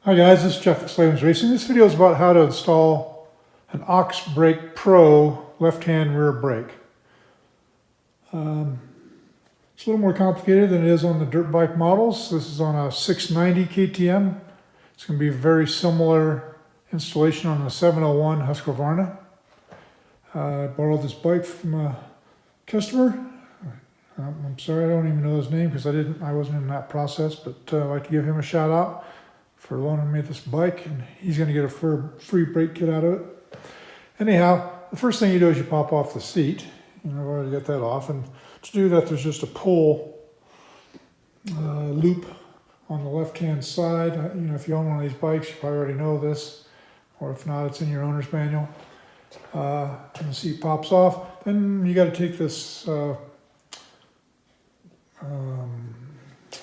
Hi guys, this is Jeff at Slavens Racing. This video is about how to install an Aux Brake Pro left-hand rear brake. It's a little more complicated than it is on the dirt bike models. This is on a 690 KTM. It's going to be a very similar installation on a 701 Husqvarna. I borrowed this bike from a customer. I'm sorry, I don't even know his name because I wasn't in that process, but I'd like to give him a shout out for loaning me this bike, and he's going to get a free brake kit out of it. Anyhow, the first thing you do is you pop off the seat. I've already got that off, and to do that there's just a pull loop on the left-hand side. If you own one of these bikes, you probably already know this, or if not, it's in your owner's manual. And the seat pops off. Then you got to take this.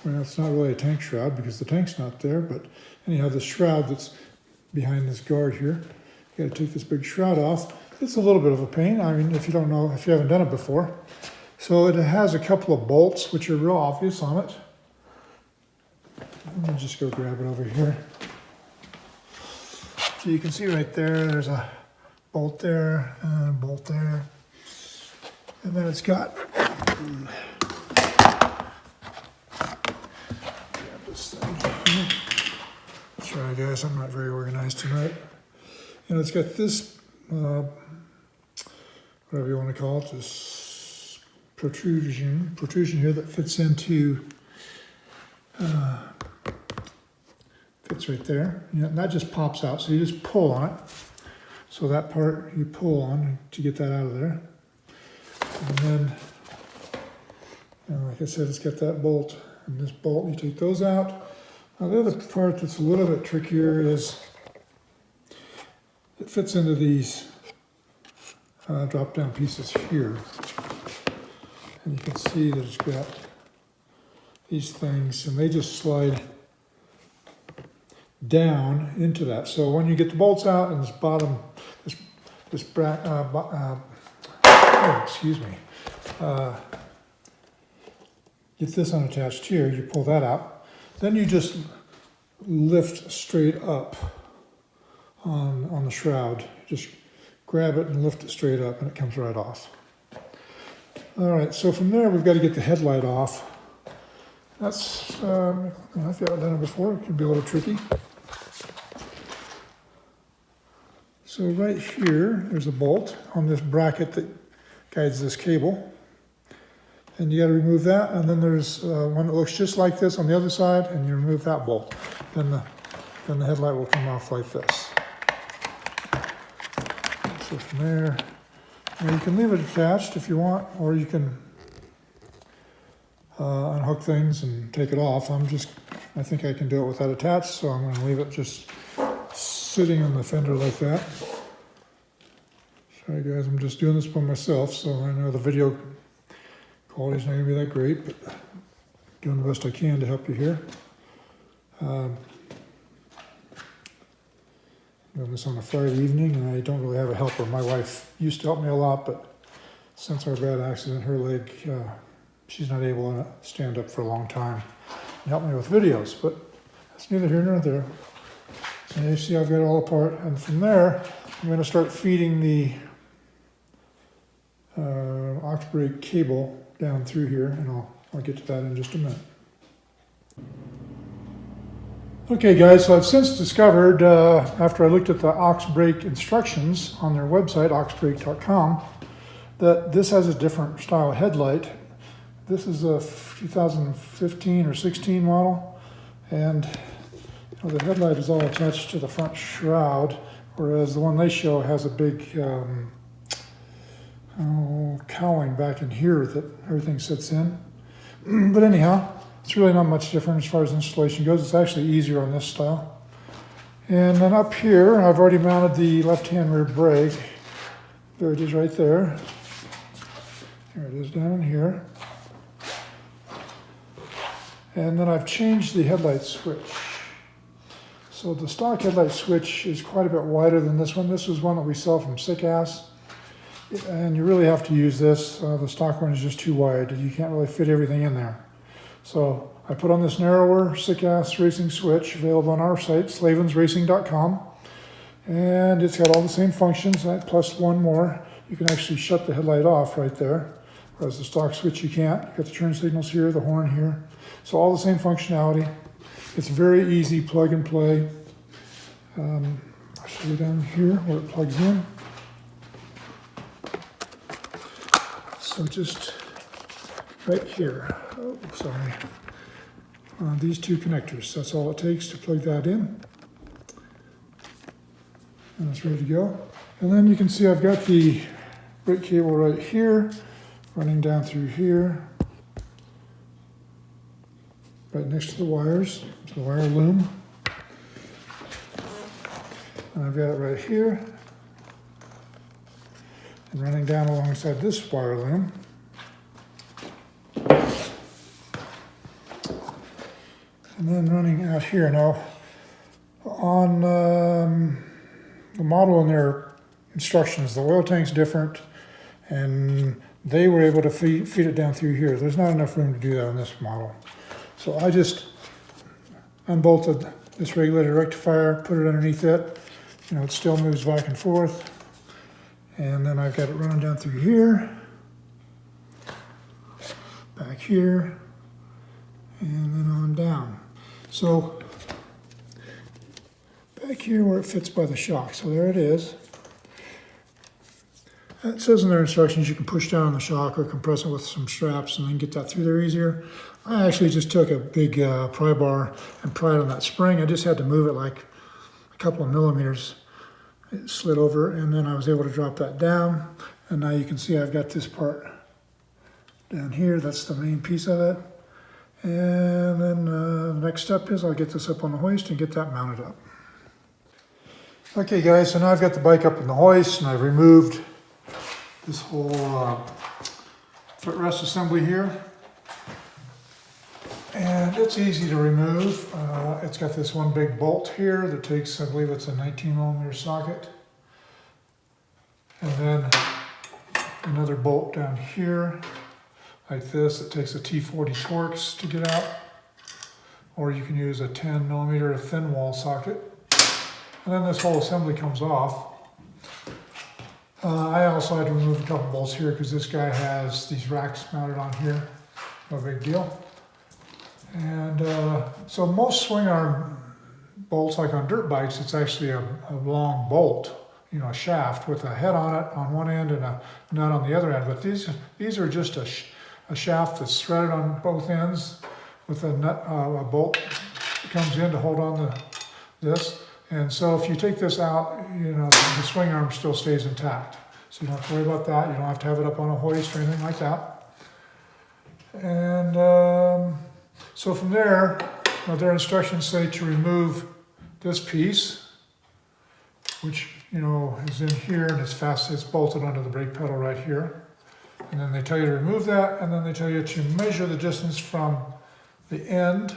Well, it's not really a tank shroud because the tank's not there, but anyhow, the shroud that's behind this guard here, you got to take this big shroud off. It's a little bit of a pain. I mean, if you don't know, if you haven't done it before. So it has a couple of bolts, which are real obvious on it. Let me just go grab it over here. So you can see right there's a bolt there and a bolt there. And then it's got sorry guys, I'm not very organized tonight. And it's got this, whatever you want to call it, this protrusion here that fits into, fits right there. And that just pops out, so you just pull on it. So that part you pull on to get that out of there. And then, like I said, it's got that bolt and this bolt, you take those out. Now the other part that's a little bit trickier is it fits into these drop-down pieces here. And you can see that it's got these things, and they just slide down into that. So when you get the bolts out and this bottom, get this unattached here, you pull that out. Then you just lift straight up on the shroud. Just grab it and lift it straight up and it comes right off. All right, so from there we've got to get the headlight off. That's, if you haven't done it before, it can be a little tricky. So right here, there's a bolt on this bracket that guides this cable. And you got to remove that, and then there's one that looks just like this on the other side, and you remove that bolt. Then the headlight will come off like this. So from there, you can leave it attached if you want, or you can unhook things and take it off. I think I can do it with that attached, so I'm going to leave it just sitting on the fender like that. Sorry guys, I'm just doing this by myself, so I know the video quality's not going to be that great, but doing the best I can to help you here. Doing this on a Friday evening, and I don't really have a helper. My wife used to help me a lot, but since our bad accident, her leg, she's not able to stand up for a long time and help me with videos, but that's neither here nor there. So you see I've got it all apart, and from there, I'm going to start feeding the aux brake cable down through here, and I'll get to that in just a minute. Okay guys, so I've since discovered, after I looked at the aux brake instructions on their website, auxbrake.com, that this has a different style headlight. This is a 2015 or 16 model, and the headlight is all attached to the front shroud, whereas the one they show has a big cowling back in here that everything sits in. But anyhow, it's really not much different as far as installation goes. It's actually easier on this style. And then up here, I've already mounted the left-hand rear brake. There it is right there. Here it is down in here. And then I've changed the headlight switch. So the stock headlight switch is quite a bit wider than this one. This was one that we sell from Sick Ass. And you really have to use this. The stock one is just too wide. You can't really fit everything in there. So I put on this narrower, sick-ass racing switch available on our site, slavensracing.com. And it's got all the same functions, plus one more. You can actually shut the headlight off right there, whereas the stock switch you can't. You've got the turn signals here, the horn here. So all the same functionality. It's very easy, plug and play. I'll show you down here where it plugs in. So just right here, oh, sorry. These two connectors, that's all it takes to plug that in. And it's ready to go. And then you can see I've got the brake cable right here, running down through here, right next to the wires, to the wire loom. And I've got it right here, and running down alongside this wire loom. And then running out here. Now, on the model and their instructions, the oil tank's different, and they were able to feed it down through here. There's not enough room to do that on this model. So I just unbolted this regulator rectifier, put it underneath it. You know, it still moves back and forth. And then I've got it running down through here, back here, and then on down. So back here where it fits by the shock. So there it is. It says in their instructions you can push down on the shock or compress it with some straps and then get that through there easier. I actually just took a big pry bar and pried on that spring. I just had to move it like a couple of millimeters. It slid over, and then I was able to drop that down. And now you can see I've got this part down here. That's the main piece of it. And then the next step is I'll get this up on the hoist and get that mounted up. Okay guys, so now I've got the bike up in the hoist and I've removed this whole footrest assembly here. And it's easy to remove. It's got this one big bolt here that takes, I believe it's a 19mm socket. And then another bolt down here, like this. It takes a T40 Torx to get out. Or you can use a 10mm thin wall socket. And then this whole assembly comes off. I also had to remove a couple bolts here because this guy has these racks mounted on here. No big deal. And so most swing arm bolts, like on dirt bikes, it's actually a long bolt, you know, a shaft with a head on it on one end and a nut on the other end. But these are just a shaft that's threaded on both ends with a nut, a bolt that comes in to hold on this. And so if you take this out, you know, the swing arm still stays intact. So you don't have to worry about that. You don't have to have it up on a hoist or anything like that. And so from there, their instructions say to remove this piece, which, you know, is in here and it's bolted onto the brake pedal right here. And then they tell you to remove that, and then they tell you to measure the distance from the end.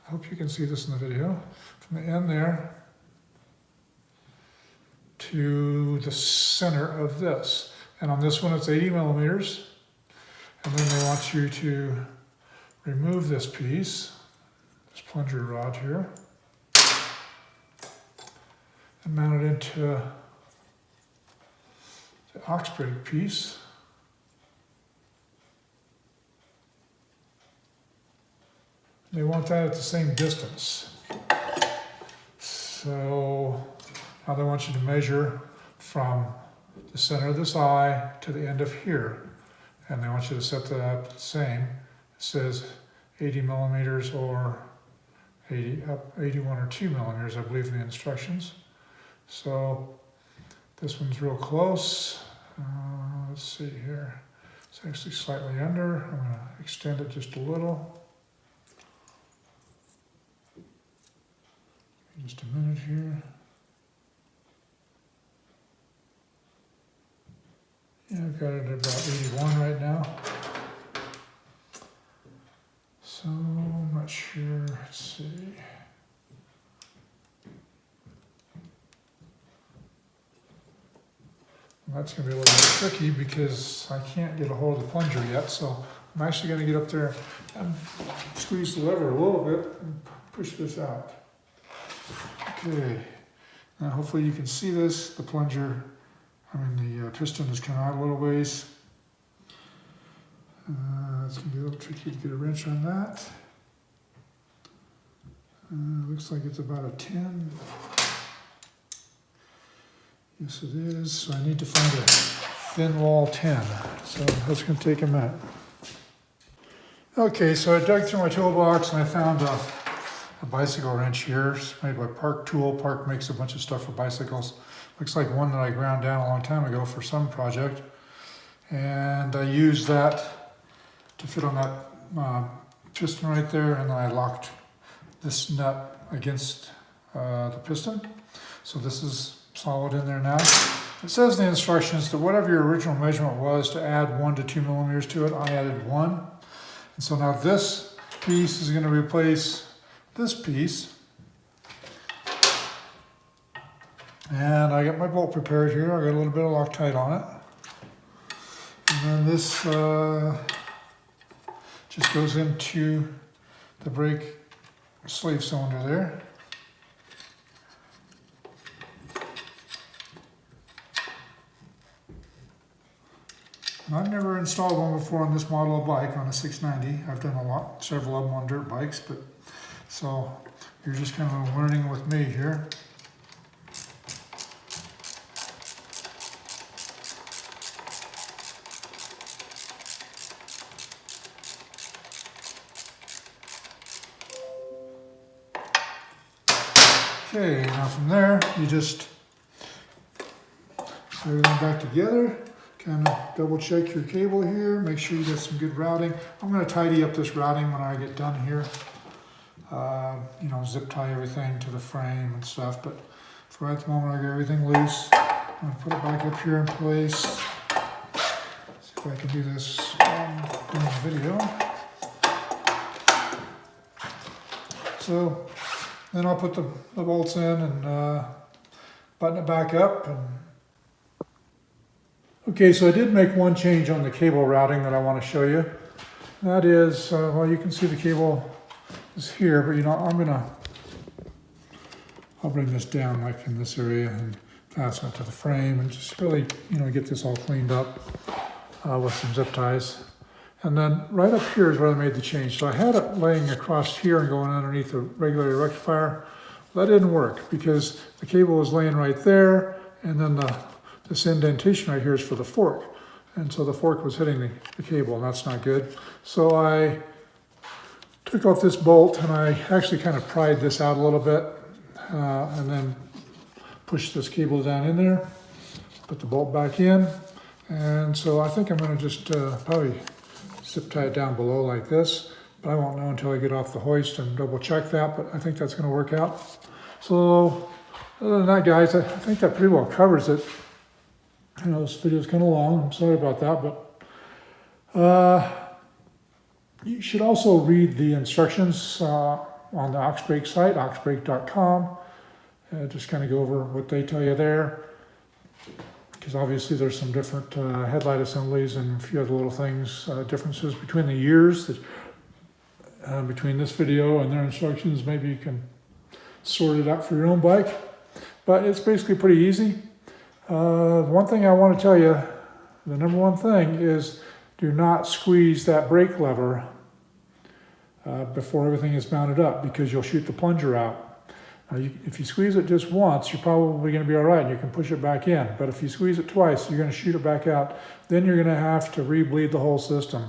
I hope you can see this in the video. From the end there to the center of this. And on this one it's 80mm. And then they want you to remove this piece, this plunger rod here, and mount it into the ox brake piece. They want that at the same distance. So now they want you to measure from the center of this eye to the end of here. And they want you to set that up the same. It says 80mm or 81 or 2mm, I believe, in the instructions. So this one's real close. Let's see here. It's actually slightly under. I'm going to extend it just a little. Just a minute here. Yeah, I've got it at about 81 right now. So I'm not sure. Let's see. Well, that's going to be a little bit tricky because I can't get a hold of the plunger yet. So I'm actually going to get up there and squeeze the lever a little bit and push this out. Okay, now hopefully you can see this. The plunger, the piston has come out a little ways. It's going to be a little tricky to get a wrench on that. Looks like it's about a 10. Yes, it is. So I need to find a thin wall 10. So that's going to take a minute. Okay, so I dug through my toolbox and I found a bicycle wrench here. It's made by Park Tool. Park makes a bunch of stuff for bicycles. Looks like one that I ground down a long time ago for some project. And I used that to fit on that piston right there, and then I locked this nut against the piston. So this is solid in there now. It says in the instructions that whatever your original measurement was to add 1 to 2 millimeters to it, I added 1. And so now this piece is going to replace this piece. And I got my bolt prepared here. I got a little bit of Loctite on it. And then this just goes into the brake slave cylinder there. And I've never installed one before on this model of bike, on a 690. I've done several of them on dirt bikes, but so you're just kind of learning with me here. Okay, now from there, you just put everything back together, kind of double check your cable here, make sure you get some good routing. I'm going to tidy up this routing when I get done here. Zip tie everything to the frame and stuff, but for right at the moment I got everything loose. I'm going to put it back up here in place. See if I can do this while I'm doing the video. So then I'll put the bolts in and button it back up. Okay, so I did make one change on the cable routing that I want to show you. That is, well, you can see the cable is here, but I'll bring this down like in this area and fasten it to the frame and just really, get this all cleaned up with some zip ties. And then right up here is where I made the change. So I had it laying across here and going underneath the regulator rectifier. That didn't work because the cable was laying right there, and then this indentation right here is for the fork. And so the fork was hitting the cable, and that's not good. So I took off this bolt and I actually kind of pried this out a little bit and then pushed this cable down in there, put the bolt back in. And so I think I'm going to just probably zip tie it down below like this, but I won't know until I get off the hoist and double check that, but I think that's going to work out. So other than that, guys, I think that pretty well covers it. This video is kind of long, I'm sorry about that, but you should also read the instructions on the Oxbrake site, oxbrake.com. Just kind of go over what they tell you there, because obviously there's some different headlight assemblies and a few other little things, differences between the years that between this video and their instructions. Maybe you can sort it out for your own bike, but it's basically pretty easy. The one thing I want to tell you, the number one thing is do not squeeze that brake lever before everything is mounted up, because you'll shoot the plunger out. If you squeeze it just once, you're probably going to be all right and you can push it back in. But if you squeeze it twice, you're going to shoot it back out. Then you're going to have to re-bleed the whole system.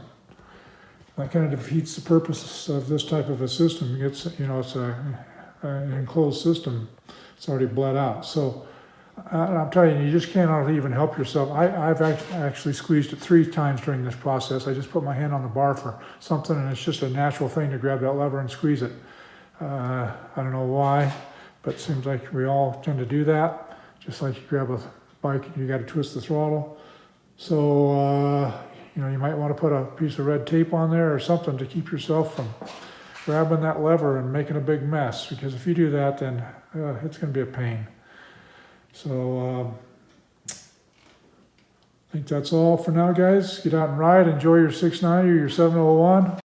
That kind of defeats the purpose of this type of a system. It's an enclosed system. It's already bled out. So I'm telling you, you just cannot even help yourself. I've actually squeezed it 3 times during this process. I just put my hand on the bar for something, and it's just a natural thing to grab that lever and squeeze it. I don't know why, but it seems like we all tend to do that. Just like you grab a bike and you got to twist the throttle. So, you might want to put a piece of red tape on there or something to keep yourself from grabbing that lever and making a big mess. Because if you do that, then it's going to be a pain. So, I think that's all for now, guys. Get out and ride. Enjoy your 690 or your 701.